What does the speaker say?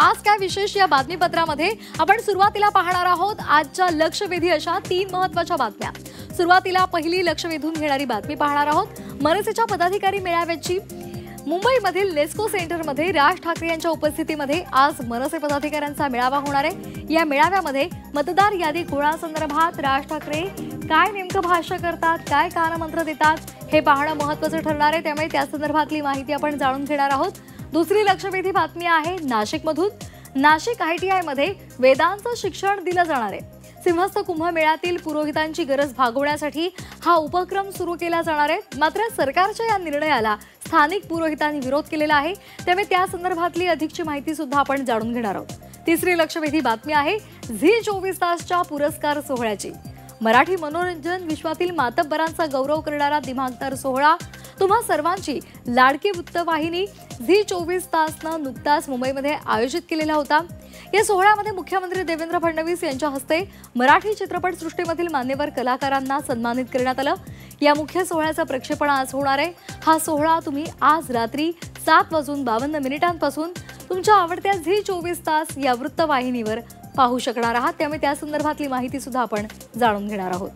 आज काय विशेष या बातमीपत्रामध्ये आपण सुरुवातीला पाहणार आहोत आजच्या लक्षवेधी अशा 3 महत्त्वाच्या बातम्या। सुरुवातीला पहिली लक्ष वेधून घेणारी बातमी पाहणार आहोत। मनसेच्या पदाधिकारी मेळाव्याची मुंबईमधील लेस्को सेंटरमध्ये राज ठाकरे यांच्या उपस्थितीमध्ये आज मनसे पदाधिकाऱ्यांचा मेळावा होणार आहे। या मेळाव्यामध्ये मतदार यादी घोळासंदर्भात राज ठाकरे काय नेमकं भाष्य करतात, काय कानमंत्र देतात हे पाहणं महत्त्वाचं ठरणार आहे। त्यामुळे त्या संदर्भातली माहिती आपण जाणून घेणार आहोत। दुसरी लक्षवेधी बातमी आहे नाशिकमधून। नाशिक ITI मध्ये वेदांचं शिक्षण दिलं जाणार आहे। सिंहस्थ कुंभमेळ्यातील पुरोहितांची गरज भागवण्यासाठी हा उपक्रम सुरू केला जाणार आहे। मात्र सरकारच्या या निर्णयाला स्थानिक पुरोहितांनी विरोध केलेला आहे। त्यामुळे त्या संदर्भातली अधिकची माहिती सुद्धा आपण जाणून घेणार आहोत। तिसरी लक्षवेधी बातमी आहे झी 24 तासच्या पुरस्कार सोहळ्याची। मराठी मनोरंजन विश्वातील मातब्बरांचा गौरव करणारा दिमाखदार सोहळा तुम्हा सर्वांची लाडकी वृत्तवाहिनी झी 24 तासनं नुकताच मुंबईमध्ये आयोजित केलेला होता। या सोहळ्यामध्ये मुख्यमंत्री देवेंद्र फडणवीस यांच्या हस्ते मराठी चित्रपटसृष्टीमधील मान्यवर कलाकारांना सन्मानित करण्यात आलं। या मुख्य सोहळ्याचं प्रक्षेपण आज होणार आहे। हा सोहळा तुम्ही आज रात्री 7:52 तुमच्या आवडत्या झी 24 तास या वृत्तवाहिनीवर पाहू शकणार आहात। त्यामुळे त्या संदर्भातली माहिती सुद्धा आपण जाणून घेणार आहोत।